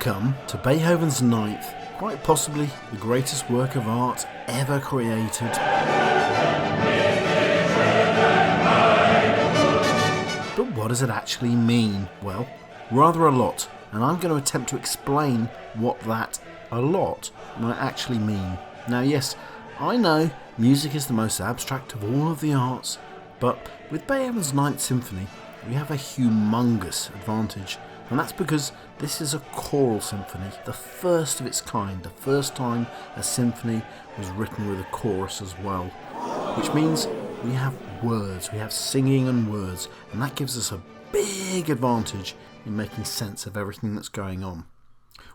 Welcome to Beethoven's Ninth, quite possibly the greatest work of art ever created. But what does it actually mean? Well, rather a lot, and I'm going to attempt to explain what that a lot might actually mean. Now yes, I know music is the most abstract of all of the arts, but with Beethoven's Ninth Symphony we have a humongous advantage, and that's because this is a choral symphony, the first of its kind, the first time a symphony was written with a chorus as well, which means we have words, we have singing and words, and that gives us a big advantage in making sense of everything that's going on.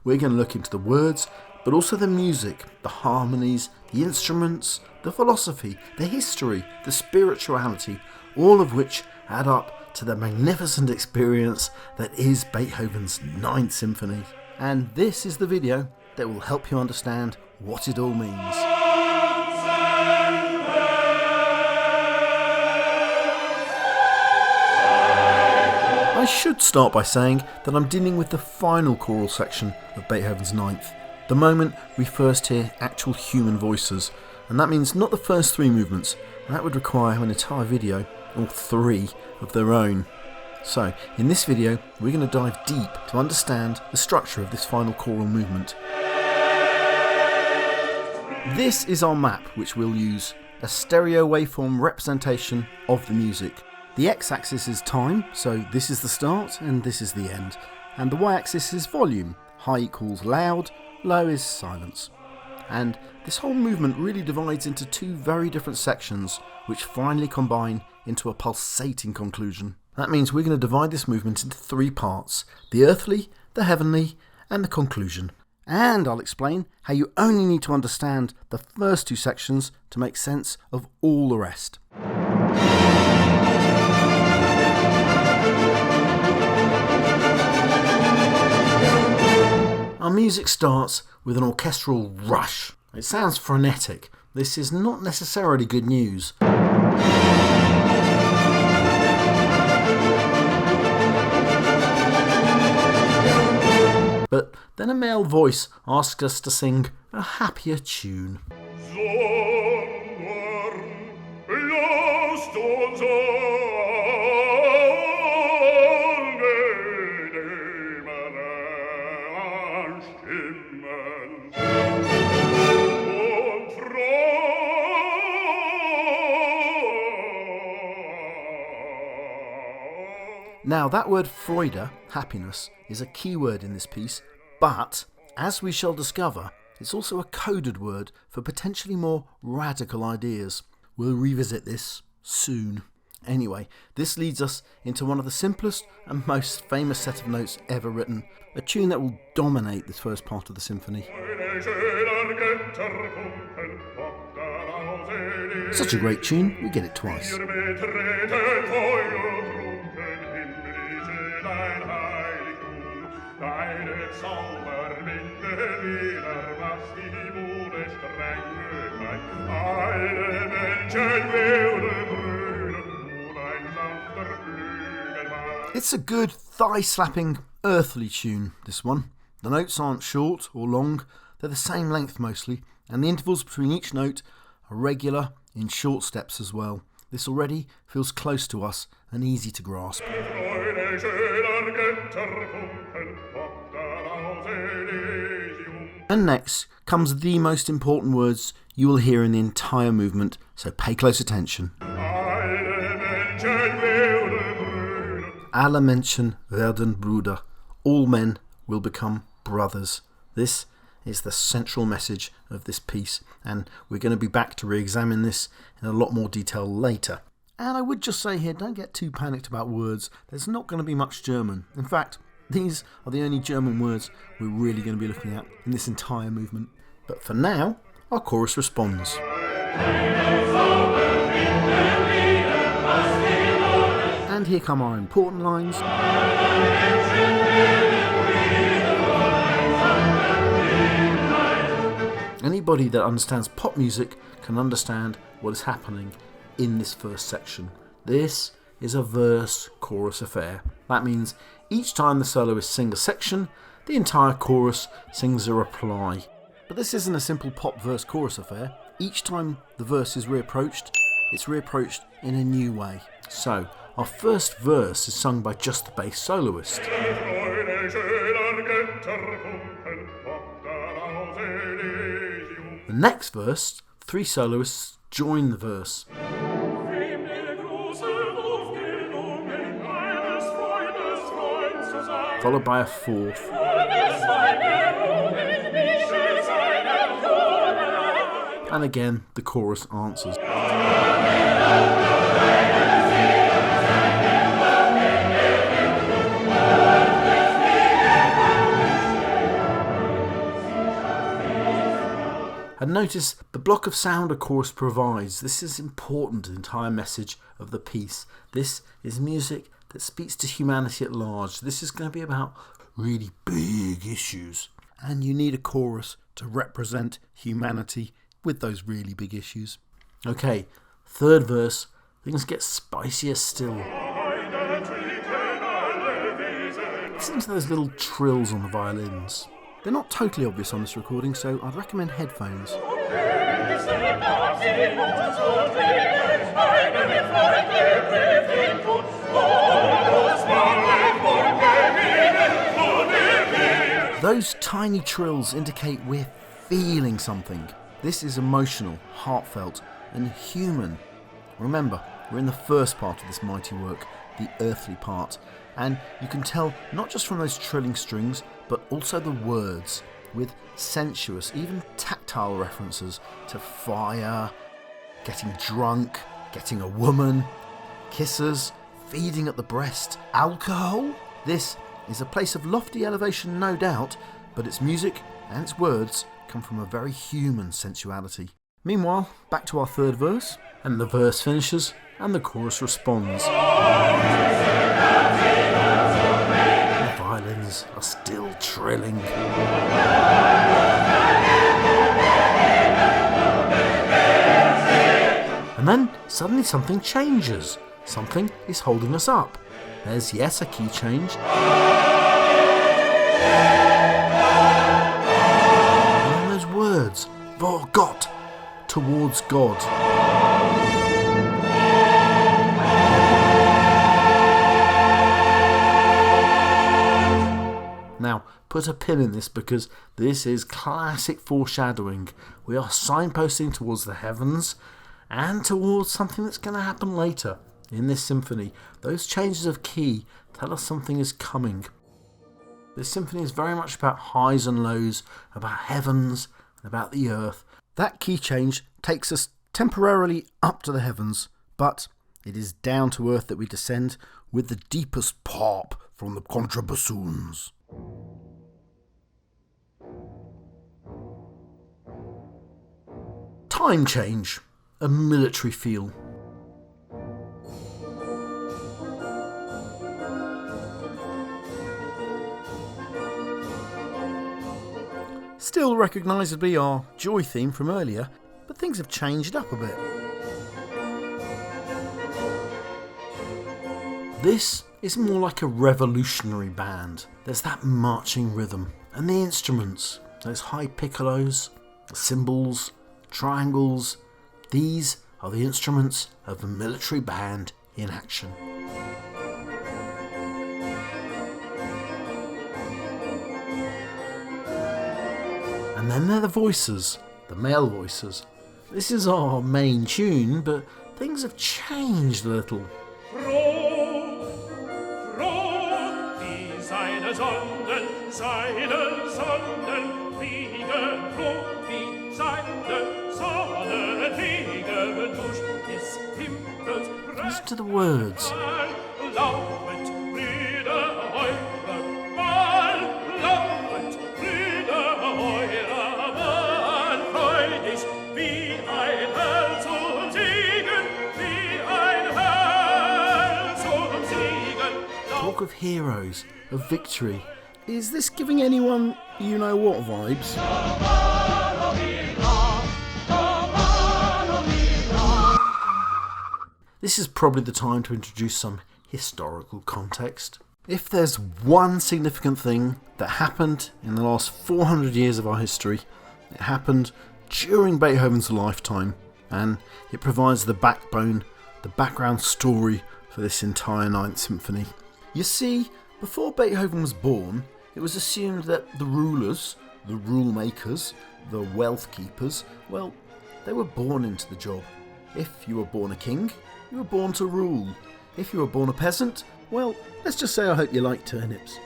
We're going to look into the words, but also the music, the harmonies, the instruments, the philosophy, the history, the spirituality, all of which add up to the magnificent experience that is Beethoven's Ninth Symphony. And this is the video that will help you understand what it all means. I should start by saying that I'm dealing with the final choral section of Beethoven's Ninth, the moment we first hear actual human voices, and that means not the first three movements, and that would require an entire video, or three, of their own. So, in this video, we're going to dive deep to understand the structure of this final choral movement. This is our map, which we'll use, a stereo waveform representation of the music. The x-axis is time, so this is the start and this is the end, and the y-axis is volume, high equals loud, low is silence. And this whole movement really divides into two very different sections, which finally combine into a pulsating conclusion. That means we're going to divide this movement into three parts: the earthly, the heavenly, and the conclusion. And I'll explain how you only need to understand the first two sections to make sense of all the rest. Our music starts with an orchestral rush. It sounds frenetic. This is not necessarily good news. But then a male voice asks us to sing a happier tune. Now that word Freude, happiness, is a key word in this piece, but as we shall discover, it's also a coded word for potentially more radical ideas. We'll revisit this soon. Anyway, this leads us into one of the simplest and most famous set of notes ever written, a tune that will dominate this first part of the symphony. Such a great tune, we get it twice. It's a good thigh-slapping, earthly tune, this one. The notes aren't short or long, they're the same length mostly, and the intervals between each note are regular in short steps as well. This already feels close to us and easy to grasp. And next comes the most important words you will hear in the entire movement, so pay close attention. Alle Menschen werden Brüder. All men will become brothers. This is the central message of this piece, and we're going to be back to re-examine this in a lot more detail later. And I would just say here, don't get too panicked about words. There's not going to be much German. In fact, these are the only German words we're really going to be looking at in this entire movement. But for now, our chorus responds. And here come our important lines. Anybody that understands pop music can understand what is happening in this first section. This is a verse-chorus affair. That means each time the soloists sing a section, The entire chorus sings a reply. But this isn't a simple pop verse chorus affair. Each time the verse is reapproached, it's reapproached in a new way. So, our first verse is sung by just the bass soloist. The next verse, 3 soloists join the verse. Followed by a 4th. And again, the chorus answers. And notice the block of sound a chorus provides. This is important to the entire message of the piece. This is music that speaks to humanity at large. This is going to be about really big issues. And you need a chorus to represent humanity with those really big issues. Okay, third verse, things get spicier still. Listen to those little trills on the violins. They're not totally obvious on this recording, so I'd recommend headphones. Those tiny trills indicate we're feeling something. This is emotional, heartfelt, and human. Remember, we're in the first part of this mighty work, the earthly part, and you can tell not just from those trilling strings, but also the words, with sensuous, even tactile references to fire, getting drunk, getting a woman, kisses, feeding at the breast, alcohol. This is a place of lofty elevation, no doubt, but its music and its words come from a very human sensuality. Meanwhile, back to our third verse, and the verse finishes and the chorus responds. The violins are still trilling. And then suddenly something changes. Something is holding us up. There's, yes, a key change. And then those words, vor Gott, towards God. Now, put a pin in this because this is classic foreshadowing. We are signposting towards the heavens and towards something that's going to happen later in this symphony. Those changes of key tell us something is coming. This symphony is very much about highs and lows, about heavens and about the earth. That key change takes us temporarily up to the heavens, but it is down to earth that we descend with the deepest pop from the contrabassoons. Time change, a military feel. Still recognisably our joy theme from earlier, but things have changed up a bit. This is more like a revolutionary band. There's that marching rhythm, and the instruments, those high piccolos, the cymbals, triangles. These are the instruments of a military band in action. And then there are the voices, the male voices. This is our main tune, but things have changed a little. Listen to the words. Talk of heroes, of victory. Is this giving anyone you-know-what vibes? This is probably the time to introduce some historical context. If there's one significant thing that happened in the last 400 years of our history, it happened during Beethoven's lifetime, and it provides the backbone, the background story for this entire Ninth Symphony. You see, before Beethoven was born, it was assumed that the rulers, the rule makers, the wealth keepers, well, they were born into the job. If you were born a king, you were born to rule. If you were born a peasant, well, let's just say I hope you like turnips.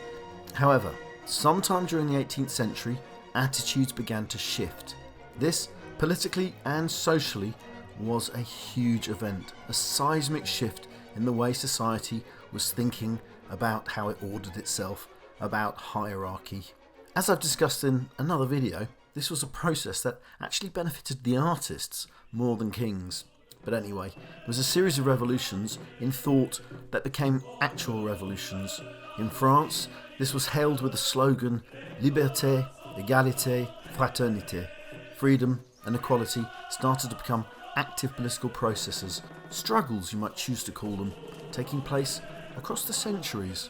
However, sometime during the 18th century, attitudes began to shift. This, politically and socially, was a huge event, a seismic shift in the way society was thinking about how it ordered itself, about hierarchy. As I've discussed in another video, this was a process that actually benefited the artists more than kings. But anyway, it was a series of revolutions in thought that became actual revolutions. In France, this was hailed with the slogan Liberté, Égalité, Fraternité. Freedom and equality started to become active political processes, struggles you might choose to call them, taking place across the centuries.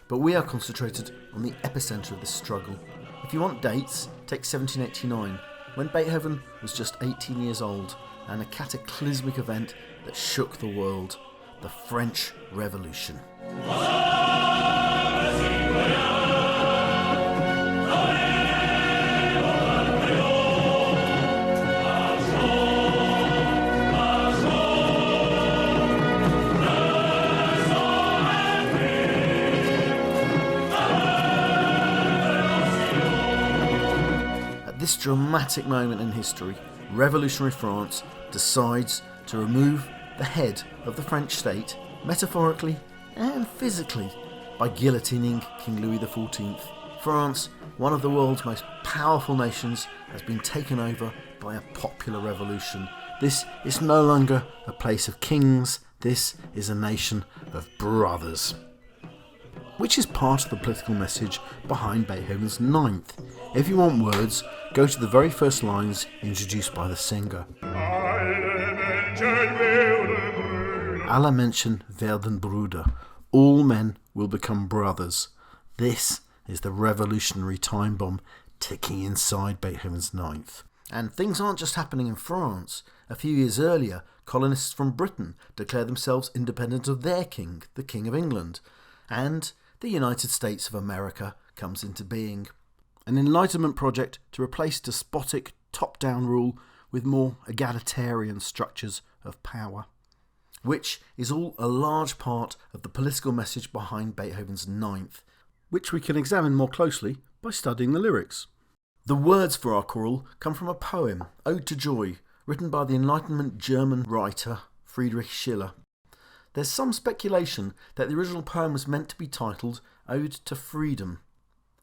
But we are concentrated on the epicentre of this struggle. If you want dates, take 1789, when Beethoven was just 18 years old, and a cataclysmic event that shook the world, the French Revolution. At this dramatic moment in history, revolutionary France decides to remove the head of the French state, metaphorically and physically, by guillotining King Louis XIV. France, one of the world's most powerful nations, has been taken over by a popular revolution. This is no longer a place of kings, this is a nation of brothers. Which is part of the political message behind Beethoven's Ninth. If you want words, go to the very first lines introduced by the singer. Alle Menschen werden Brüder. All men will become brothers. This is the revolutionary time bomb ticking inside Beethoven's Ninth. And things aren't just happening in France. A few years earlier, colonists from Britain declared themselves independent of their king, the King of England. And the United States of America comes into being. An Enlightenment project to replace despotic top-down rule with more egalitarian structures of power, which is all a large part of the political message behind Beethoven's Ninth, which we can examine more closely by studying the lyrics. The words for our choral come from a poem, Ode to Joy, written by the Enlightenment German writer Friedrich Schiller. There's some speculation that the original poem was meant to be titled Ode to Freedom.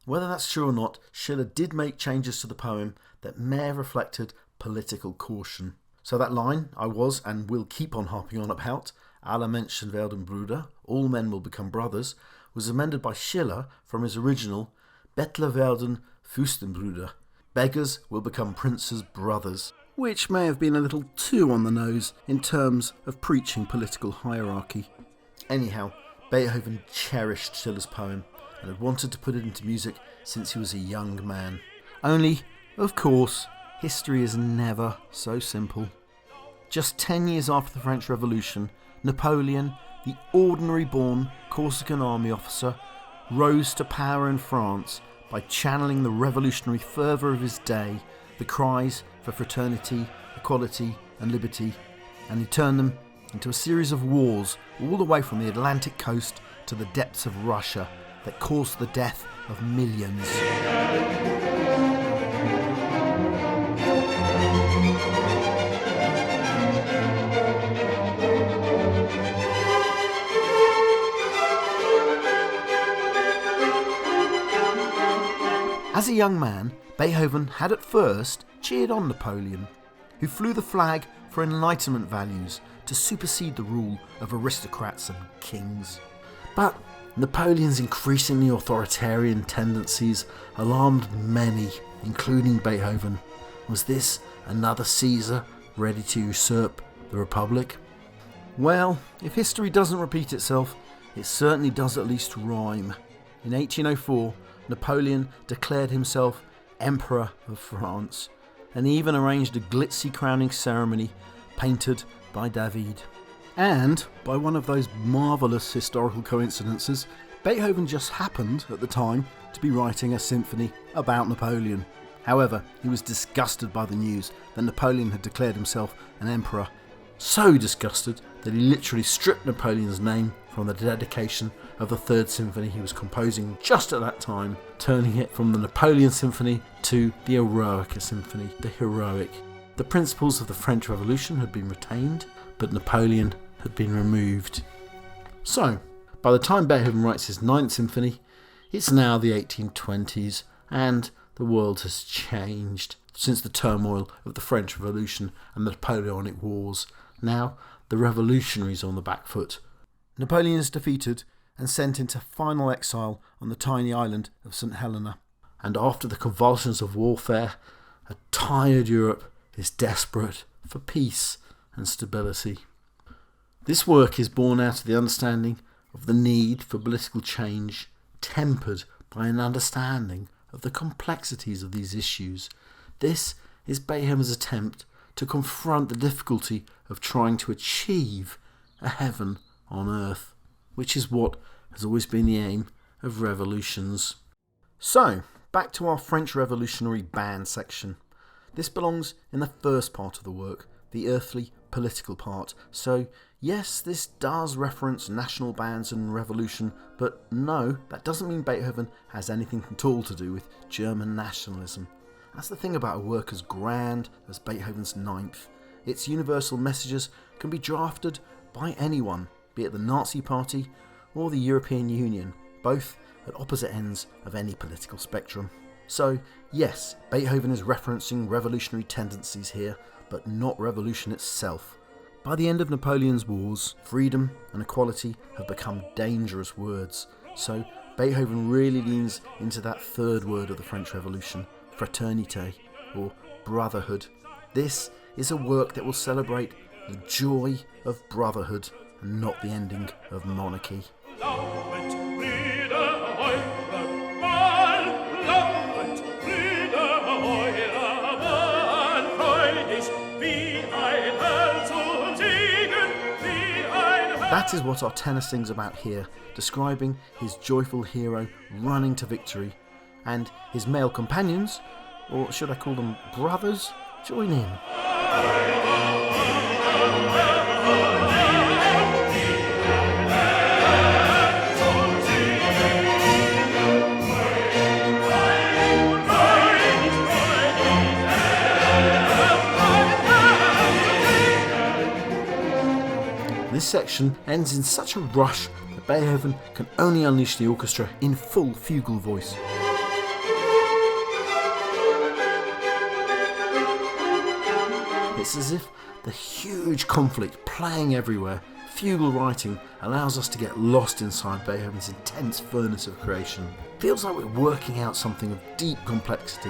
Whether that's true or not, Schiller did make changes to the poem that may have reflected political caution. So that line I was and will keep on harping on about, Alle Menschen werden Brüder, all men will become brothers, was amended by Schiller from his original Bettler werden Fürstenbrüder, beggars will become princes' brothers, which may have been a little too on the nose in terms of preaching political hierarchy. Anyhow, Beethoven cherished Schiller's poem and had wanted to put it into music since he was a young man. Only, of course, history is never so simple. Just 10 years after the French Revolution, Napoleon, the ordinary-born Corsican army officer, rose to power in France by channeling the revolutionary fervour of his day, the cries for fraternity, equality and liberty, and he turned them into a series of wars all the way from the Atlantic coast to the depths of Russia that caused the death of millions. As a young man, Beethoven had at first cheered on Napoleon, who flew the flag for Enlightenment values to supersede the rule of aristocrats and kings. But Napoleon's increasingly authoritarian tendencies alarmed many, including Beethoven. Was this another Caesar ready to usurp the Republic? Well, if history doesn't repeat itself, it certainly does at least rhyme. In 1804, Napoleon declared himself Emperor of France, and even arranged a glitzy crowning ceremony painted by David. And, by one of those marvellous historical coincidences, Beethoven just happened, at the time, to be writing a symphony about Napoleon. However, he was disgusted by the news that Napoleon had declared himself an emperor. So disgusted that he literally stripped Napoleon's name from the dedication of the Third Symphony he was composing just at that time, turning it from the Napoleon Symphony to the Eroica Symphony, the heroic. The principles of the French Revolution had been retained, but Napoleon had been removed. So, by the time Beethoven writes his Ninth Symphony, it's now the 1820s, and the world has changed since the turmoil of the French Revolution and the Napoleonic Wars. Now, the revolutionaries are on the back foot. Napoleon is defeated and sent into final exile on the tiny island of St. Helena. And after the convulsions of warfare, a tired Europe is desperate for peace and stability. This work is born out of the understanding of the need for political change, tempered by an understanding of the complexities of these issues. This is Beethoven's attempt to confront the difficulty of trying to achieve a heaven on earth, which is what has always been the aim of revolutions. So, back to our French Revolutionary Band section. This belongs in the first part of the work, the earthly political part. So, yes, this does reference national bands and revolution, but no, that doesn't mean Beethoven has anything at all to do with German nationalism. That's the thing about a work as grand as Beethoven's Ninth. Its universal messages can be drafted by anyone, be it the Nazi Party or the European Union, both at opposite ends of any political spectrum. So, yes, Beethoven is referencing revolutionary tendencies here, but not revolution itself. By the end of Napoleon's wars, freedom and equality have become dangerous words, so Beethoven really leans into that third word of the French Revolution, fraternité, or brotherhood. This is a work that will celebrate the joy of brotherhood and not the ending of monarchy. That is what our tenor sings about here, describing his joyful hero running to victory, and his male companions, or should I call them brothers, join in. This section ends in such a rush that Beethoven can only unleash the orchestra in full fugal voice. It's as if the huge conflict playing everywhere, fugal writing, allows us to get lost inside Beethoven's intense furnace of creation. Feels like we're working out something of deep complexity.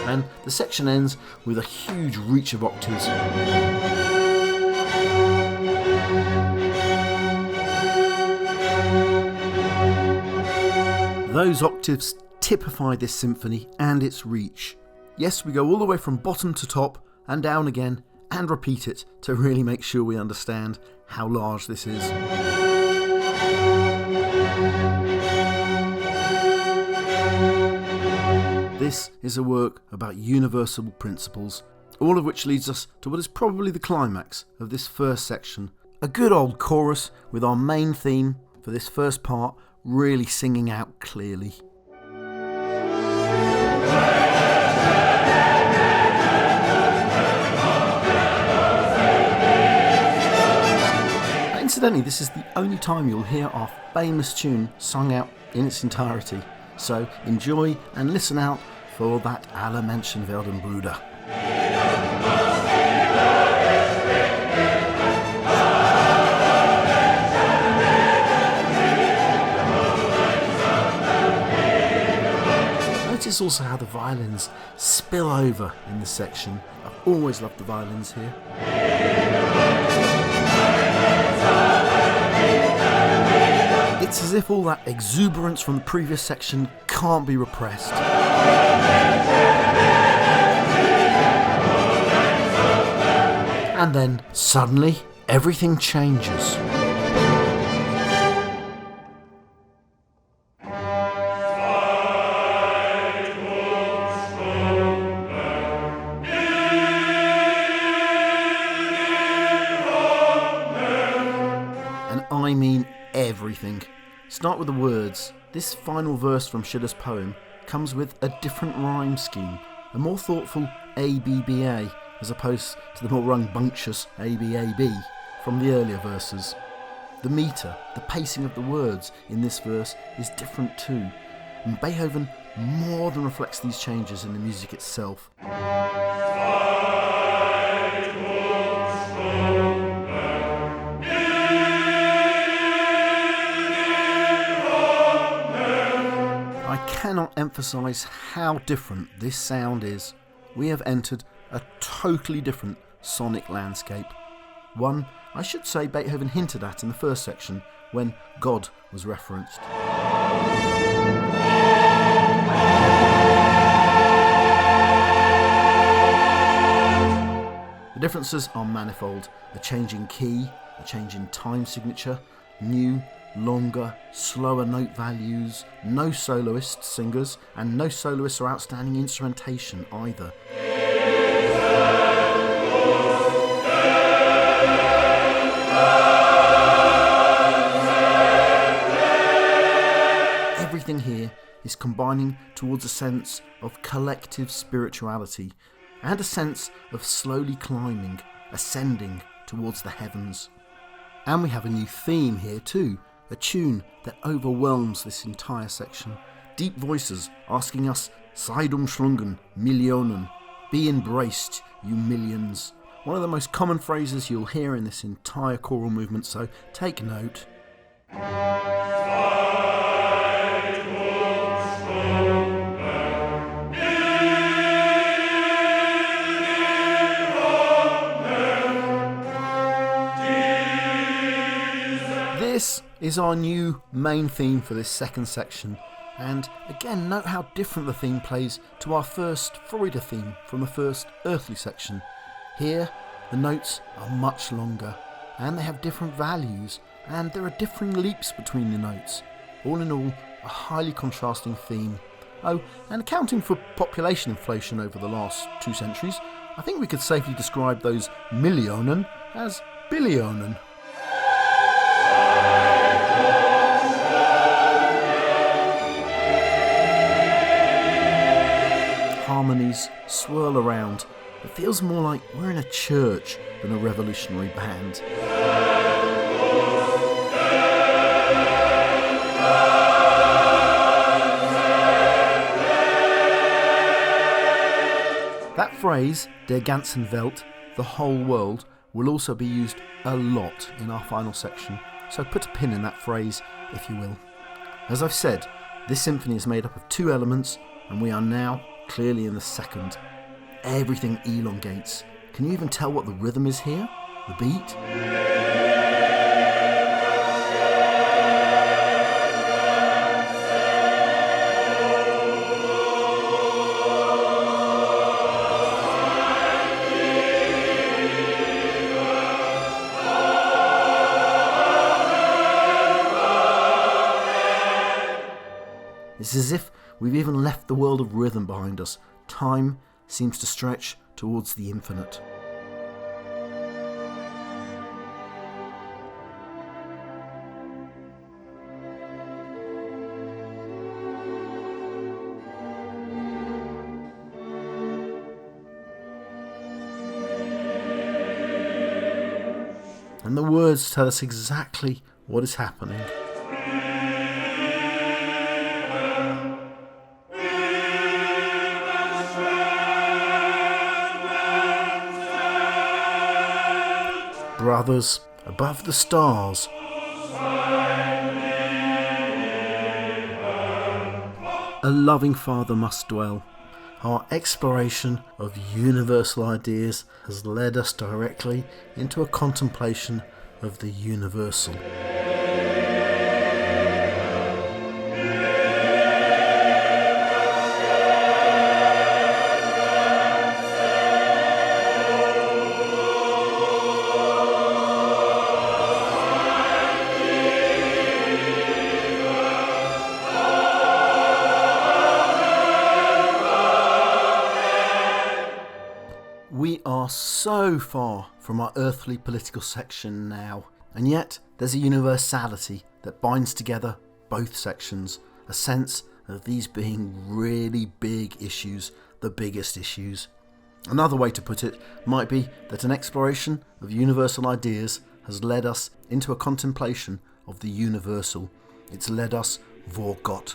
And the section ends with a huge reach of octaves. Those octaves typify this symphony and its reach. Yes, we go all the way from bottom to top and down again and repeat it to really make sure we understand how large this is. This is a work about universal principles, all of which leads us to what is probably the climax of this first section. A good old chorus with our main theme for this first part really singing out clearly. Incidentally, this is the only time you'll hear our famous tune sung out in its entirety, so enjoy and listen out for that Alle Menschen werden Brüder. Notice also how the violins spill over in this section. I've always loved the violins here. It's as if all that exuberance from the previous section can't be repressed. And then, suddenly, everything changes. And I mean everything. Start with the words. This final verse from Schiller's poem comes with a different rhyme scheme, a more thoughtful ABBA, as opposed to the more rambunctious ABAB from the earlier verses. The metre, the pacing of the words in this verse is different too, and Beethoven more than reflects these changes in the music itself. I cannot emphasise how different this sound is. We have entered a totally different sonic landscape. One, I should say, Beethoven hinted at in the first section when God was referenced. The differences are manifold. A change in key, a change in time signature, new, longer, slower note values, no soloist singers, and no soloists or outstanding instrumentation either. Everything here is combining towards a sense of collective spirituality and a sense of slowly climbing, ascending towards the heavens. And we have a new theme here too, a tune that overwhelms this entire section. Deep voices asking us, "Seid umschlungen, Millionen," be embraced, you millions. One of the most common phrases you'll hear in this entire choral movement, so take note. This is our new main theme for this second section, and again note how different the theme plays to our first Freude theme from the first earthly section. Here the notes are much longer and they have different values and there are differing leaps between the notes. All in all, a highly contrasting theme. Oh, and accounting for population inflation over the last 2 centuries, I think we could safely describe those Millionen as Billionen. Harmonies swirl around. It feels more like we're in a church than a revolutionary band. That phrase, der ganzen Welt, the whole world, will also be used a lot in our final section, so put a pin in that phrase if you will. As I've said, this symphony is made up of 2 elements, and we are now clearly in the second. Everything elongates. Can you even tell what the rhythm is here? The beat? It's as if we've even left the world of rhythm behind us. Time seems to stretch towards the infinite. And the words tell us exactly what is happening. Brothers, above the stars, a loving Father must dwell. Our exploration of universal ideas has led us directly into a contemplation of the universal. We are so far from our earthly political section now, and yet there's a universality that binds together both sections, a sense of these being really big issues, the biggest issues. Another way to put it might be that an exploration of universal ideas has led us into a contemplation of the universal. It's led us vor Gott.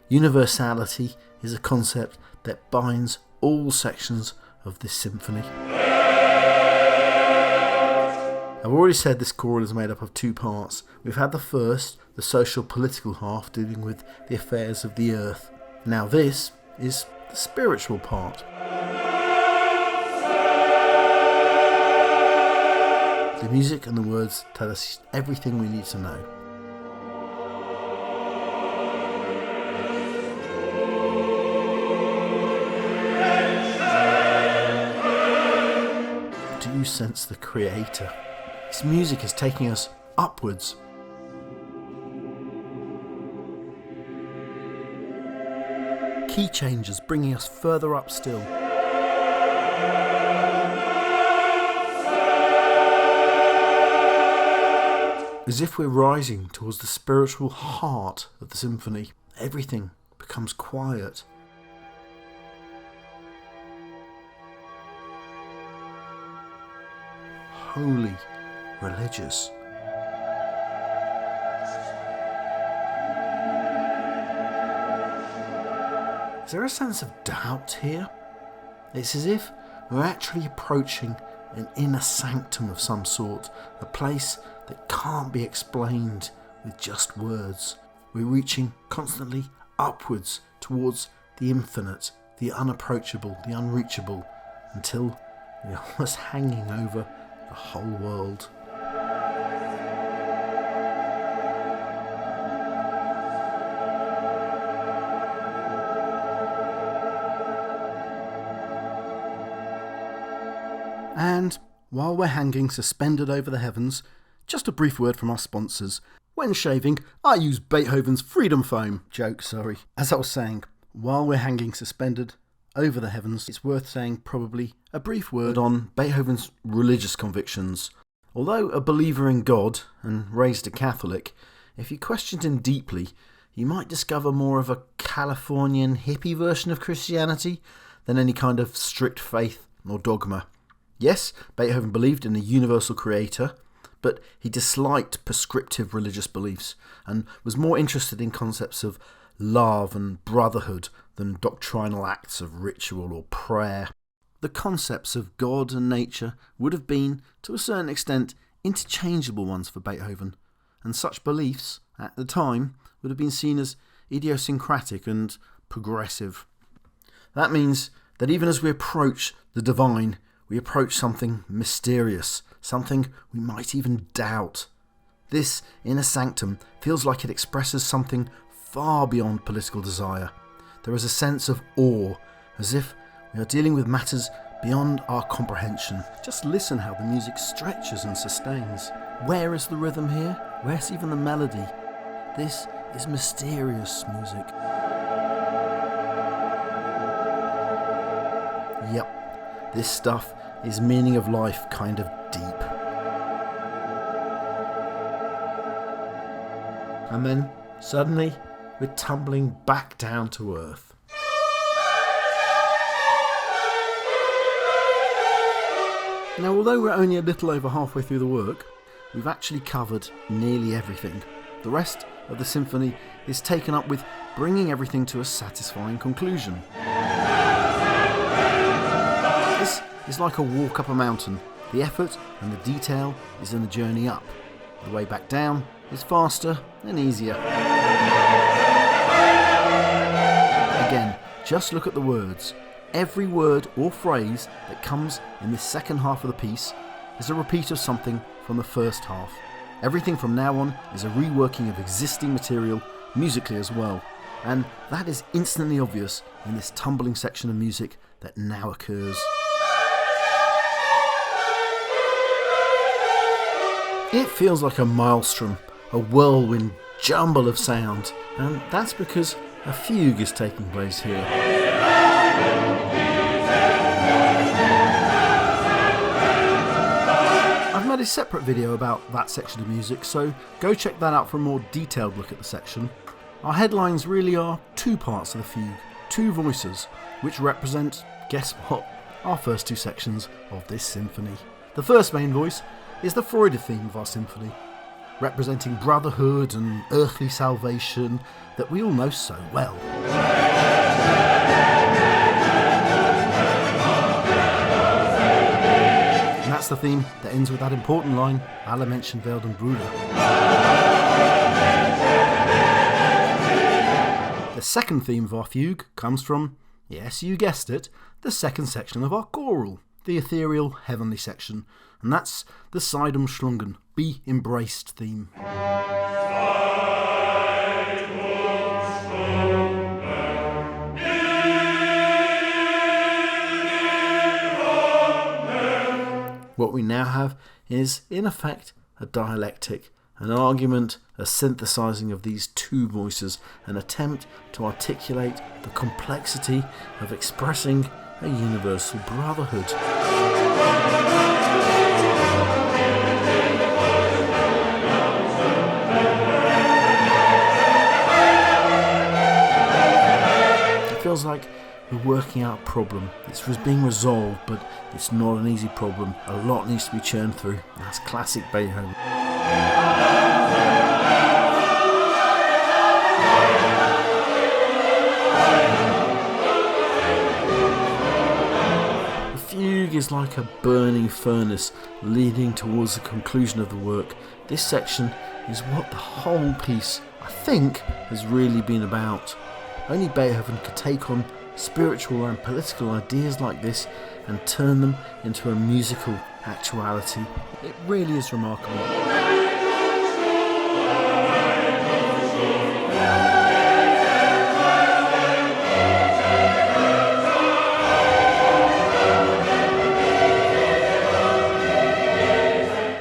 Universality is a concept that binds all sections of this symphony. I've already said this choral is made up of two parts. We've had the first, the social political half, dealing with the affairs of the earth. Now this is the spiritual part. The music and the words tell us everything we need to know. Do you sense the creator? His music is taking us upwards. Key changes bringing us further up still. As if we're rising towards the spiritual heart of the symphony, everything becomes quiet. Holy, religious. Is there a sense of doubt here? It's as if we're actually approaching an inner sanctum of some sort, a place that can't be explained with just words. We're reaching constantly upwards towards the infinite, the unapproachable, the unreachable, until we're almost hanging over the whole world. And while we're hanging suspended over the heavens, just a brief word from our sponsors. When shaving, I use Beethoven's Freedom Foam. Joke, sorry. As I was saying, while we're hanging suspended over the heavens, it's worth saying probably a brief word on Beethoven's religious convictions. Although a believer in God and raised a Catholic, if you questioned him deeply, you might discover more of a Californian hippie version of Christianity than any kind of strict faith or dogma. Yes, Beethoven believed in a universal creator, but he disliked prescriptive religious beliefs and was more interested in concepts of love and brotherhood than doctrinal acts of ritual or prayer. The concepts of God and nature would have been, to a certain extent, interchangeable ones for Beethoven, and such beliefs, at the time, would have been seen as idiosyncratic and progressive. That means that even as we approach the divine, we approach something mysterious, something we might even doubt. This inner sanctum feels like it expresses something far beyond political desire. There is a sense of awe, as if we are dealing with matters beyond our comprehension. Just listen how the music stretches and sustains. Where is the rhythm here? Where's even the melody? This is mysterious music. Yep, this stuff is meaning of life kind of deep. And then, suddenly, we're tumbling back down to earth. Now, although we're only a little over halfway through the work, we've actually covered nearly everything. The rest of the symphony is taken up with bringing everything to a satisfying conclusion. This is like a walk up a mountain. The effort and the detail is in the journey up. The way back down is faster and easier. Again, just look at the words. Every word or phrase that comes in this second half of the piece is a repeat of something from the first half. Everything from now on is a reworking of existing material, musically as well, and that is instantly obvious in this tumbling section of music that now occurs. It feels like a maelstrom, a whirlwind jumble of sound, and that's because a fugue is taking place here. I've made a separate video about that section of music, so go check that out for a more detailed look at the section. Our headlines really are two parts of the fugue, two voices, which represent, guess what, our first two sections of this symphony. The first main voice is the Freude theme of our symphony, representing brotherhood and earthly salvation that we all know so well. And that's the theme that ends with that important line, Alle Menschen werden Brüder. The second theme of our fugue comes from, yes, you guessed it, the second section of our choral, the ethereal heavenly section, and that's the Seidumschlungen, Be Embraced theme. What we now have is, in effect, a dialectic, an argument, a synthesizing of these two voices, an attempt to articulate the complexity of expressing a universal brotherhood. It feels like we're working out a problem. It's being resolved, but it's not an easy problem. A lot needs to be churned through. That's classic Beethoven. The fugue is like a burning furnace leading towards the conclusion of the work. This section is what the whole piece, I think, has really been about. Only Beethoven could take on spiritual and political ideas like this and turn them into a musical actuality. It really is remarkable.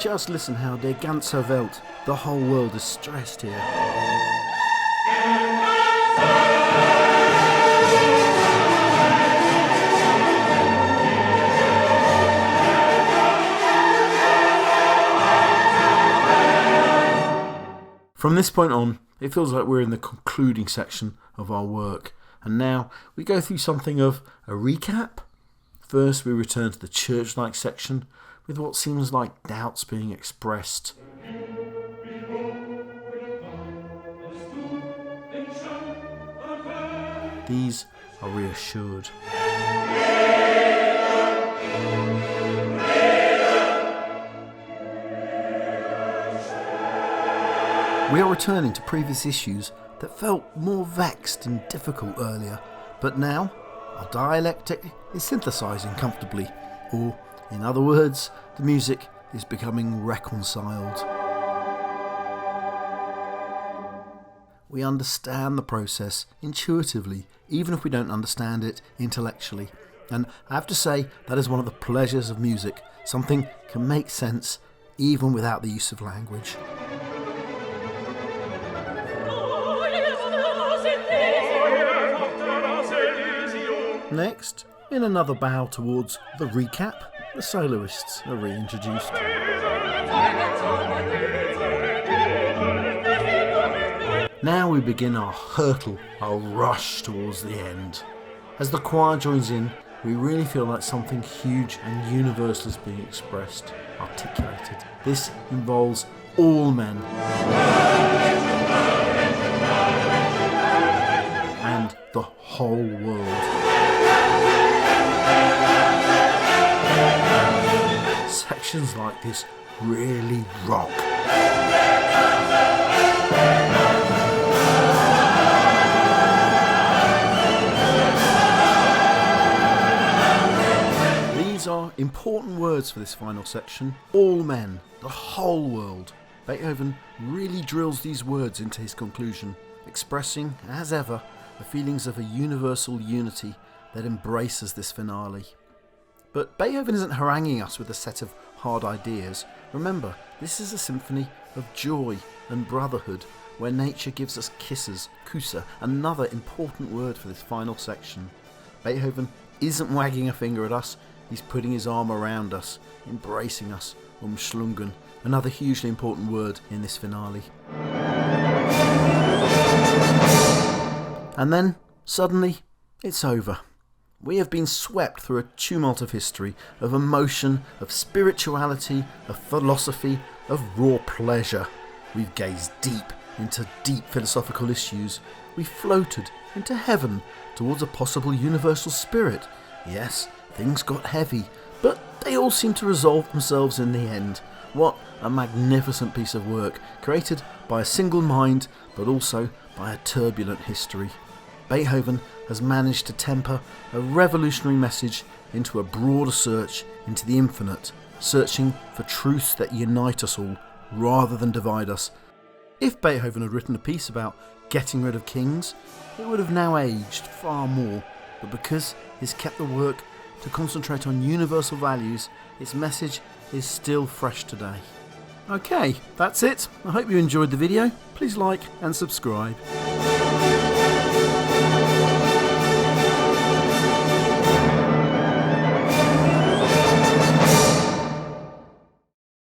Just listen how der ganze Welt, the whole world, is stressed here. From this point on, it feels like we're in the concluding section of our work, and now we go through something of a recap. First, we return to the church-like section with what seems like doubts being expressed. These are reassured. We are returning to previous issues that felt more vexed and difficult earlier, but now our dialectic is synthesizing comfortably, or in other words, the music is becoming reconciled. We understand the process intuitively, even if we don't understand it intellectually. And I have to say, that is one of the pleasures of music. Something can make sense even without the use of language. Next, in another bow towards the recap, the soloists are reintroduced. Now we begin our hurtle, our rush towards the end. As the choir joins in, we really feel like something huge and universal is being expressed, articulated. This involves all men and the whole world. Sections like this really rock. These are important words for this final section. All men, the whole world. Beethoven really drills these words into his conclusion, expressing, as ever, the feelings of a universal unity that embraces this finale. But Beethoven isn't haranguing us with a set of hard ideas. Remember, this is a symphony of joy and brotherhood, where nature gives us kisses, Küsse, another important word for this final section. Beethoven isn't wagging a finger at us, he's putting his arm around us, embracing us, umschlungen, another hugely important word in this finale. And then, suddenly, it's over. We have been swept through a tumult of history, of emotion, of spirituality, of philosophy, of raw pleasure. We've gazed deep into deep philosophical issues. We've floated into heaven towards a possible universal spirit. Yes, things got heavy, but they all seem to resolve themselves in the end. What a magnificent piece of work, created by a single mind, but also by a turbulent history. Beethoven has managed to temper a revolutionary message into a broader search into the infinite, searching for truths that unite us all rather than divide us. If Beethoven had written a piece about getting rid of kings, it would have now aged far more, but because he's kept the work to concentrate on universal values, its message is still fresh today. Okay, that's it. I hope you enjoyed the video. Please like and subscribe.